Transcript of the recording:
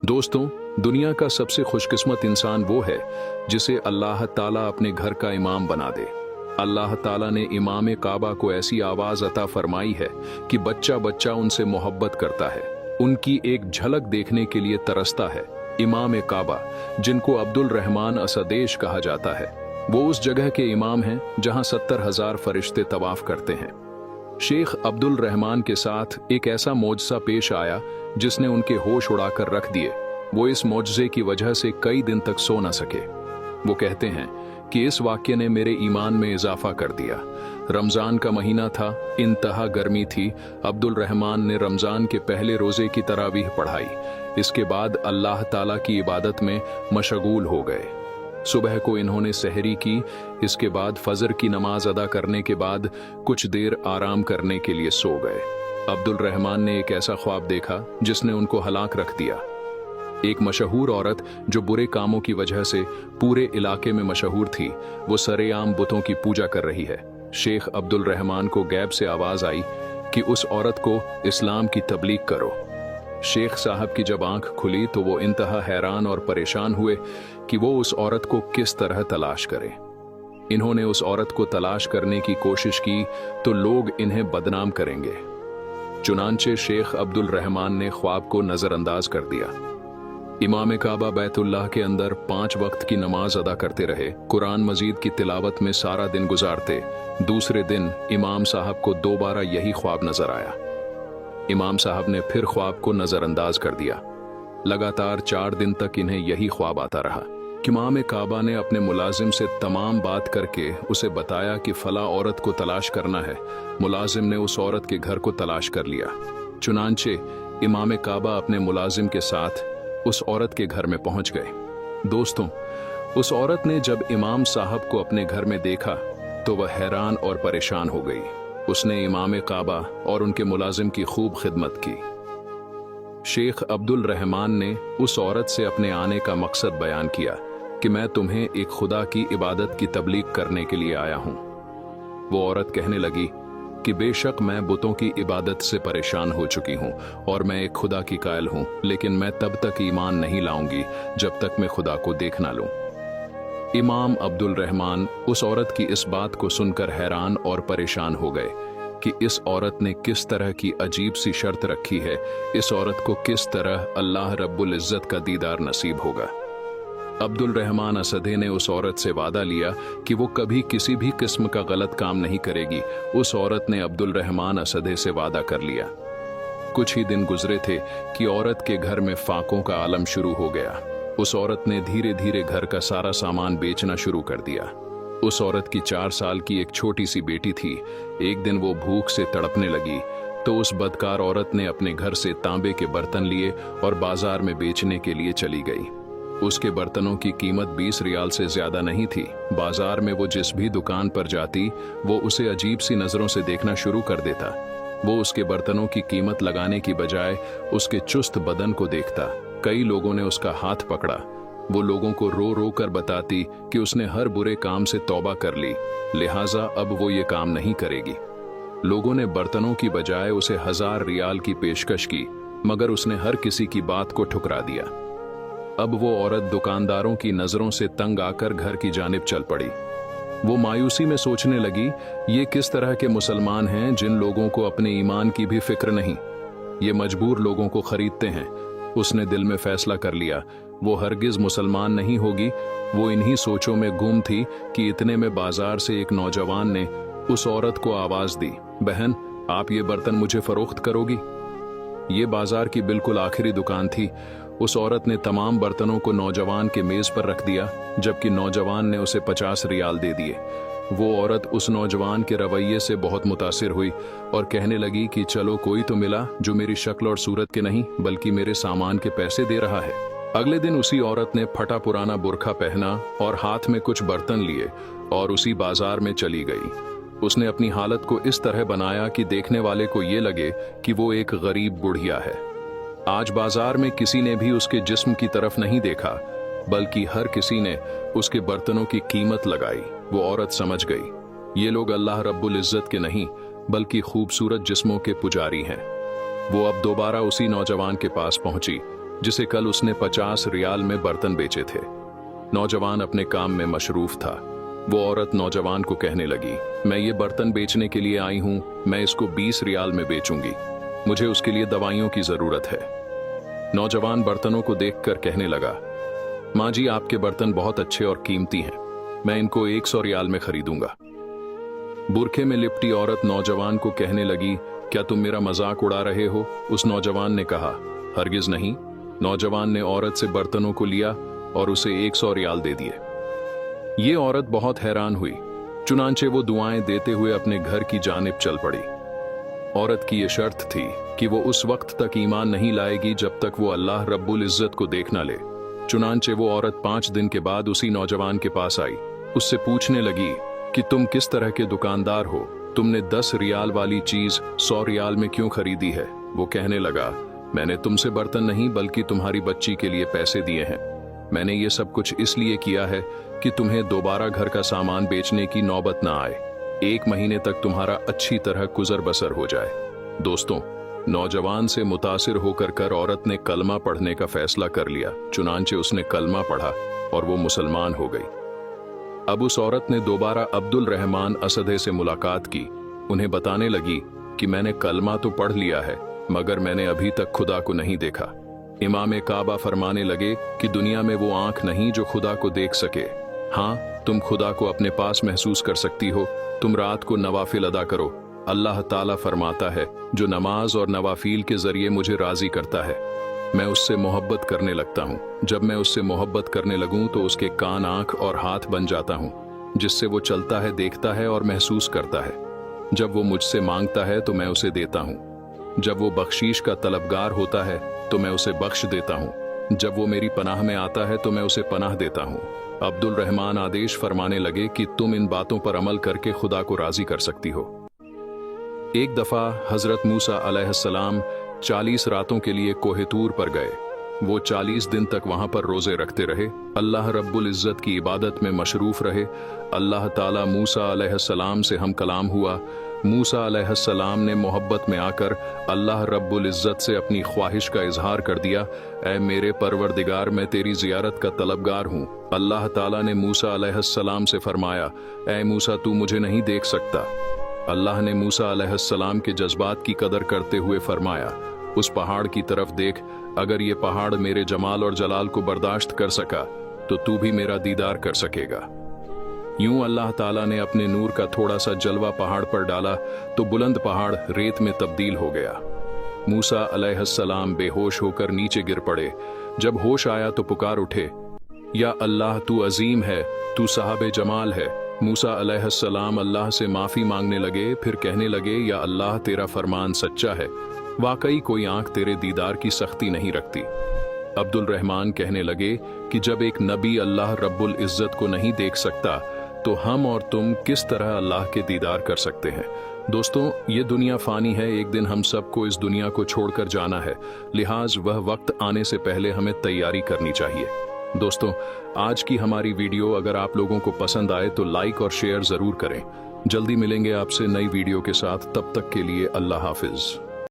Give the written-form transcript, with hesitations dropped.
दोस्तों, दुनिया का सबसे खुशकिस्मत इंसान वो है जिसे अल्लाह ताला अपने घर का इमाम बना दे। अल्लाह ताला ने इमाम काबा को ऐसी आवाज अता फरमाई है कि बच्चा बच्चा उनसे मोहब्बत करता है, उनकी एक झलक देखने के लिए तरसता है। इमाम काबा, जिनको अब्दुल रहमान असदेश कहा जाता है, वो उस जगह के इमाम हैं जहां 70,000 फरिश्ते तवाफ करते हैं। शेख अब्दुल रहमान के साथ एक ऐसा मौजज़ा पेश आया जिसने उनके होश उड़ाकर रख दिए। वो इस मौजज़े की वजह से कई दिन तक सो न सके। वो कहते हैं कि इस वाक्य ने मेरे ईमान में इजाफा कर दिया। रमज़ान का महीना था, इंतहा गर्मी थी। अब्दुल रहमान ने रमज़ान के पहले रोज़े की तरावीह पढ़ाई। इसके बाद अल्लाह ताला की इबादत में मशगूल हो गए। सुबह को इन्होंने सहरी की। इसके बाद फजर की नमाज अदा करने के बाद कुछ देर आराम करने के लिए सो गए। अब्दुल रहमान ने एक ऐसा ख्वाब देखा जिसने उनको हलाक रख दिया। एक मशहूर औरत जो बुरे कामों की वजह से पूरे इलाके में मशहूर थी, वो सरेआम बुतों की पूजा कर रही है। शेख अब्दुल रहमान को गैब से आवाज आई कि उस औरत को इस्लाम की तबलीग करो। शेख साहब की जब आंख खुली तो वो इंतहा हैरान और परेशान हुए कि वो उस औरत को किस तरह तलाश करें। इन्होंने उस औरत को तलाश करने की कोशिश की तो लोग इन्हें बदनाम करेंगे। चुनांचे शेख अब्दुल रहमान ने ख्वाब को नजरअंदाज कर दिया। इमाम काबा बैतुल्लाह के अंदर 5 वक्त की नमाज अदा करते रहे, कुरान मजीद की तिलावत में सारा दिन गुजारते। दूसरे दिन इमाम साहब को दोबारा यही ख्वाब नजर आया। इमाम साहब ने फिर ख्वाब को नजरअंदाज कर दिया। लगातार 4 दिन तक इन्हें यही ख्वाब आता रहा। इमाम काबा ने अपने मुलाजिम से तमाम बात करके उसे बताया कि फला औरत को तलाश करना है। मुलाजिम ने उस औरत के घर को तलाश कर लिया। चुनांचे इमाम काबा अपने मुलाजिम के साथ उस औरत के घर में पहुंच गए। दोस्तों, उस औरत ने जब इमाम साहब को अपने घर में देखा तो वह हैरान और परेशान हो गई। उसने इमाम काबा और उनके मुलाजिम की खूब खिदमत की। शेख अब्दुल रहमान ने उस औरत से अपने आने का मकसद बयान किया कि मैं तुम्हें एक खुदा की इबादत की तबलीग करने के लिए आया हूं। वो औरत कहने लगी कि बेशक मैं बुतों की इबादत से परेशान हो चुकी हूं और मैं एक खुदा की कायल हूं, लेकिन मैं तब तक ईमान नहीं लाऊंगी जब तक मैं खुदा को देख ना लूं। इमाम अब्दुल रहमान उस औरत की इस बात को सुनकर हैरान और परेशान हो गए कि इस औरत ने किस तरह की अजीब सी शर्त रखी है। इस औरत को किस तरह अल्लाह रब्बुल इज्जत का दीदार नसीब होगा। अब्दुल रहमान असदे ने उस औरत से वादा लिया कि वो कभी किसी भी किस्म का गलत काम नहीं करेगी। उस औरत ने अब्दुल रहमान असदे से वादा कर लिया। कुछ ही दिन गुजरे थे कि औरत के घर में फाकों का आलम शुरू हो गया। उस औरत ने धीरे धीरे घर का सारा सामान बेचना शुरू कर दिया। उस औरत की 4 साल की एक छोटी सी बेटी थी। एक दिन वो भूख से तड़पने लगी तो उस बदकार औरत ने अपने घर से तांबे के बर्तन लिए और बाजार में बेचने के लिए चली गई। उसके बर्तनों की कीमत 20 रियाल से ज्यादा नहीं थी। बाजार में वो जिस भी दुकान पर जाती वो उसे अजीब सी नजरों से देखना शुरू कर देता। वो उसके बर्तनों की कीमत लगाने की बजाय उसके चुस्त बदन को देखता। कई लोगों ने उसका हाथ पकड़ा। वो लोगों को रो रो कर बताती कि उसने हर बुरे काम से तौबा कर ली, लिहाजा अब वो ये काम नहीं करेगी। लोगों ने बर्तनों की बजाय उसे 1000 रियाल की पेशकश की, मगर उसने हर किसी की बात को ठुकरा दिया। अब वो औरत दुकानदारों की नजरों से तंग आकर घर की जानिब चल पड़ी। वो मायूसी में सोचने लगी, ये किस तरह के मुसलमान हैं जिन लोगों को अपने ईमान की भी फिक्र नहीं। ये मजबूर लोगों को खरीदते हैं। उसने दिल में फैसला कर लिया, वो हरगिज मुसलमान नहीं होगी। वो इन्हीं सोचों में गुम थी कि इतने में बाजार से एक नौजवान ने उस औरत को आवाज दी, बहन, आप ये बर्तन मुझे फरोख्त करोगी? ये बाजार की बिल्कुल आखिरी दुकान थी। उस औरत ने तमाम बर्तनों को नौजवान के मेज पर रख दिया, जबकि नौजवान ने उसे 50 रियाल दे दिए। वो औरत उस नौजवान के रवैये से बहुत मुतासिर हुई और कहने लगी कि चलो, कोई तो मिला जो मेरी शक्ल और सूरत के नहीं बल्कि मेरे सामान के पैसे दे रहा है। अगले दिन उसी औरत ने फटा पुराना बुरखा पहना और हाथ में कुछ बर्तन लिए और उसी बाजार में चली गई। उसने अपनी हालत को इस तरह बनाया कि देखने वाले को ये लगे कि वो एक गरीब बुढ़िया है। आज बाजार में किसी ने भी उसके जिस्म की तरफ नहीं देखा, बल्कि हर किसी ने उसके बर्तनों की कीमत लगाई। वो औरत समझ गई, ये लोग अल्लाह रब्बुल इज्जत के नहीं बल्कि खूबसूरत जिस्मों के पुजारी हैं। वो अब दोबारा उसी नौजवान के पास पहुंची जिसे कल उसने 50 रियाल में बर्तन बेचे थे। नौजवान अपने काम में मशरूफ था। वो औरत नौजवान को कहने लगी, मैं ये बर्तन बेचने के लिए आई हूं, मैं इसको 20 रियाल में बेचूंगी, मुझे उसके लिए दवाइयों की जरूरत है। नौजवान बर्तनों को देखकर कहने लगा, माँ जी आपके बर्तन बहुत अच्छे और कीमती हैं, मैं इनको 100 रियाल में खरीदूंगा। बुरखे में लिपटी औरत नौजवान को कहने लगी, क्या तुम मेरा मजाक उड़ा रहे हो? उस नौजवान ने कहा, हरगिज नहीं। नौजवान ने औरत से बर्तनों को लिया और उसे 100 रियाल दे दिए। ये औरत बहुत हैरान हुई, चुनांचे वो दुआएं देते हुए अपने घर की जानिब चल पड़ी। औरत की ये शर्त थी कि वो उस वक्त तक ईमान नहीं लाएगी जब तक वो अल्लाह रब्बुल इज्जत को देख न ले। चुनांचे वो औरत 5 दिन के बाद उसी नौजवान के पास आई। उससे पूछने लगी कि तुम किस तरह के दुकानदार हो, तुमने 10 रियाल वाली चीज 100 रियाल में क्यों खरीदी है? वो कहने लगा, मैंने तुमसे बर्तन नहीं बल्कि तुम्हारी बच्ची के लिए पैसे दिए हैं। मैंने ये सब कुछ इसलिए किया है कि तुम्हें दोबारा घर का सामान बेचने की नौबत ना आए, 1 महीने तक तुम्हारा अच्छी तरह गुजर बसर हो जाए। दोस्तों, नौजवान से मुतासिर होकर औरत ने कलमा पढ़ने का फैसला कर लिया। चुनांचे उसने कलमा पढ़ा और वो मुसलमान हो गई। अब उस औरत ने दोबारा अब्दुल रहमान असदे से मुलाकात की। उन्हें बताने लगी कि मैंने कलमा तो पढ़ लिया है मगर मैंने अभी तक खुदा को नहीं देखा। इमाम काबा फरमाने लगे कि दुनिया में वो आंख नहीं जो खुदा को देख सके। हाँ, तुम खुदा को अपने पास महसूस कर सकती हो। तुम रात को नवाफिल अदा करो। अल्लाह ताला फरमाता है, जो नमाज और नवाफिल के जरिए मुझे राजी करता है, मैं उससे मोहब्बत करने लगता हूँ। जब मैं उससे मोहब्बत करने लगूं तो उसके कान, आंख और हाथ बन जाता हूँ, जिससे वो चलता है, देखता है और महसूस करता है। जब वो मुझसे मांगता है तो मैं उसे देता हूँ। जब वो बख्शीश का तलबगार होता है तो मैं उसे बख्श देता हूँ। जब वो मेरी पनाह में आता है तो मैं उसे पनाह देता हूँ। अब्दुल रहमान आदेश फरमाने लगे कि तुम इन बातों पर अमल करके खुदा को राजी कर सकती हो। एक दफा हजरत मूसा अलैहिस्सलाम 40 रातों के लिए कोहे तूर पर गए। वो 40 दिन तक वहां पर रोजे रखते रहे, अल्लाह रब्बुल इज्जत की इबादत में मशरूफ रहे। अल्लाह ताला मूसा अलैहिस्सलाम से हम कलाम हुआ। मूसा अलैहिस्सलाम ने मोहब्बत में आकर अल्लाह रब्बुल इज्जत से अपनी ख्वाहिश का इजहार कर दिया, ऐ मेरे परवरदिगार, मैं तेरी जियारत का तलबगार हूँ। अल्लाह ताला ने मूसा अलैहिस्सलाम से फरमाया, ऐ मूसा तू मुझे नहीं देख सकता। अल्लाह ने मूसा अलैहिस्सलाम के जज्बात की कदर करते हुए फरमाया, उस पहाड़ की तरफ देख, अगर ये पहाड़ मेरे जमाल और जलाल को बर्दाश्त कर सका तो तू भी मेरा दीदार कर सकेगा। यूं अल्लाह ताला ने अपने नूर का थोड़ा सा जलवा पहाड़ पर डाला तो बुलंद पहाड़ रेत में तब्दील हो गया। मूसा अलैहिस्सलाम बेहोश होकर नीचे गिर पड़े। जब होश आया तो पुकार उठे, या अल्लाह तू अजीम है, तू साहब जमाल है। मूसा अलैहिस्सलाम अल्लाह से माफी मांगने लगे, फिर कहने लगे, या अल्लाह तेरा फरमान सच्चा है, वाकई कोई आंख तेरे दीदार की सख्ती नहीं रखती। अब्दुल रहमान कहने लगे कि जब एक नबी अल्लाह रब्बुल इज्जत को नहीं देख सकता तो हम और तुम किस तरह अल्लाह के दीदार कर सकते हैं। दोस्तों, ये दुनिया फानी है, एक दिन हम सबको इस दुनिया को छोड़कर जाना है, लिहाज वह वक्त आने से पहले हमें तैयारी करनी चाहिए। दोस्तों, आज की हमारी वीडियो अगर आप लोगों को पसंद आए तो लाइक और शेयर जरूर करें। जल्दी मिलेंगे आपसे नई वीडियो के साथ, तब तक के लिए अल्लाह हाफिज।